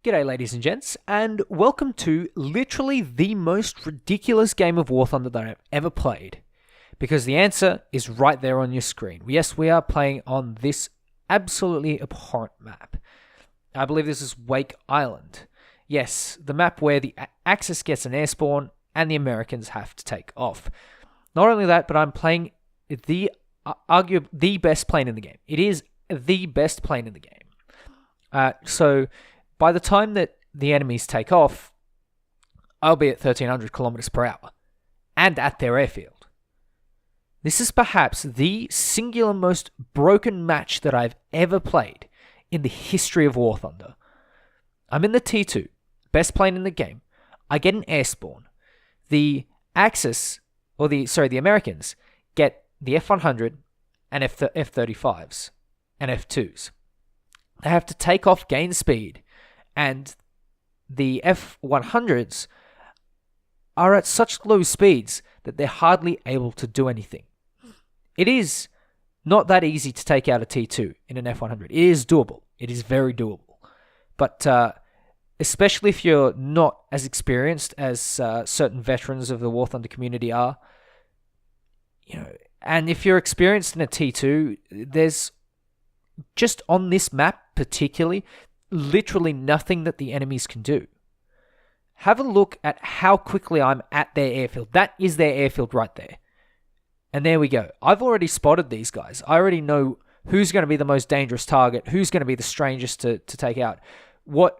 G'day ladies and gents, and welcome to literally the most ridiculous game of War Thunder that I've ever played. Because the answer is right there on your screen. Yes, we are playing on this absolutely abhorrent map. I believe this is Wake Island. Yes, the map where the Axis gets an air spawn and the Americans have to take off. Not only that, but I'm playing the best plane in the game. It is the best plane in the game. So by the time that the enemies take off, I'll be at 1300 kilometers per hour and at their airfield. This is perhaps the singular most broken match that I've ever played in the history of War Thunder. I'm in the T2, best plane in the game. I get an air spawn. The Axis, the Americans get the F-100 and F-35s and F-2s. They have to take off, gain speed, and the F-100s are at such low speeds that they're hardly able to do anything. It is not that easy to take out a T2 in an F-100. It is doable. It is very doable. But especially if you're not as experienced as certain veterans of the War Thunder community are, and if you're experienced in a T2, there's just on this map particularly, literally nothing that the enemies can do. Have a look at how quickly I'm at their airfield. That is their airfield right there. And there we go. I've already spotted these guys. I already know who's going to be the most dangerous target, who's going to be the strangest to take out, what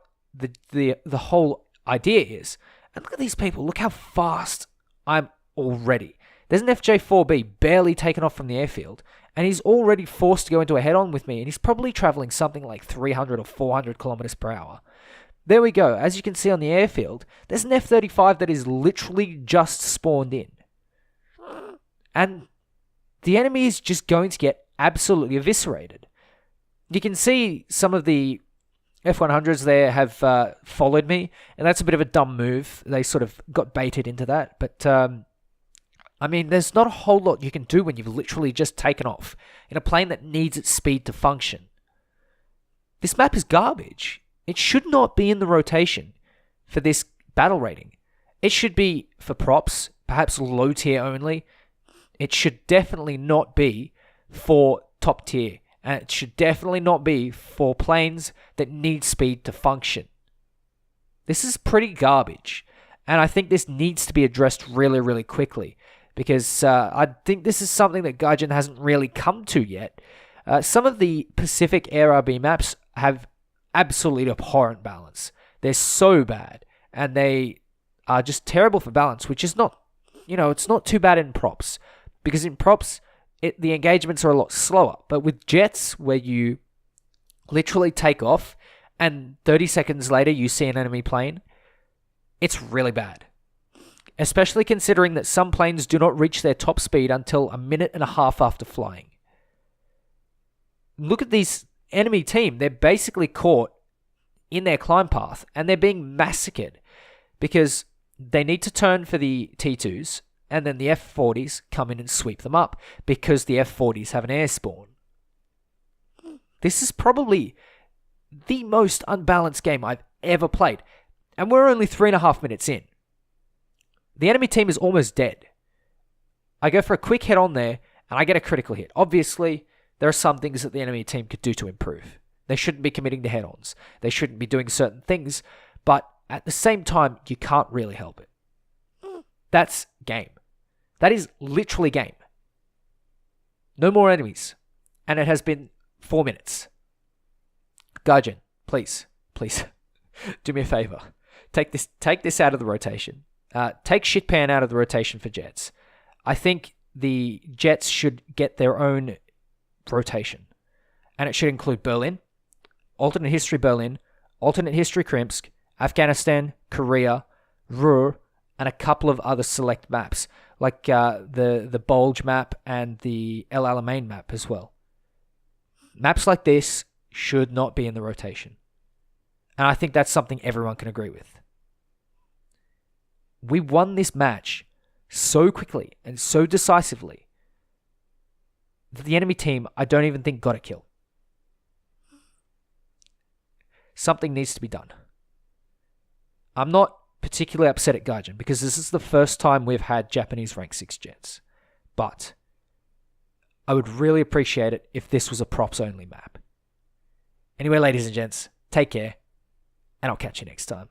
the whole idea is. And look at these people. Look how fast I'm already. There's an FJ-4B barely taken off from the airfield, and he's already forced to go into a head-on with me, and he's probably traveling something like 300 or 400 kilometers per hour. There we go. As you can see on the airfield, there's an F-35 that is literally just spawned in. And the enemy is just going to get absolutely eviscerated. You can see some of the F-100s there have followed me, and that's a bit of a dumb move. They sort of got baited into that, but there's not a whole lot you can do when you've literally just taken off in a plane that needs its speed to function. This map is garbage. It should not be in the rotation for this battle rating. It should be for props, perhaps low tier only. It should definitely not be for top tier. And it should definitely not be for planes that need speed to function. This is pretty garbage. And I think this needs to be addressed really, really quickly. Because I think this is something that Gaijin hasn't really come to yet. Some of the Pacific ARB maps have absolutely abhorrent balance. They're so bad. And they are just terrible for balance, which is not, it's not too bad in props. Because in props, the engagements are a lot slower. But with jets, where you literally take off and 30 seconds later you see an enemy plane, it's really bad. Especially considering that some planes do not reach their top speed until a minute and a half after flying. Look at this enemy team. They're basically caught in their climb path and they're being massacred because they need to turn for the T2s and then the F-40s come in and sweep them up because the F-40s have an air spawn. This is probably the most unbalanced game I've ever played. And we're only 3.5 minutes in. The enemy team is almost dead. I go for a quick hit on there, and I get a critical hit. Obviously, there are some things that the enemy team could do to improve. They shouldn't be committing to head-ons. They shouldn't be doing certain things, but at the same time, you can't really help it. That's game. That is literally game. No more enemies. And it has been 4 minutes. Gaijin, please, do me a favor. Take this out of the rotation. Take Shitpan out of the rotation for jets. I think the jets should get their own rotation. And it should include Berlin, alternate history Berlin, alternate history Krimsk, Afghanistan, Korea, Ruhr, and a couple of other select maps, like the Bulge map and the El Alamein map as well. Maps like this should not be in the rotation. And I think that's something everyone can agree with. We won this match so quickly and so decisively that the enemy team, I don't even think, got a kill. Something needs to be done. I'm not particularly upset at gaijin because this is the first time we've had Japanese rank 6 jets. But I would really appreciate it if this was a props only map. Anyway, ladies and gents, take care, and I'll catch you next time.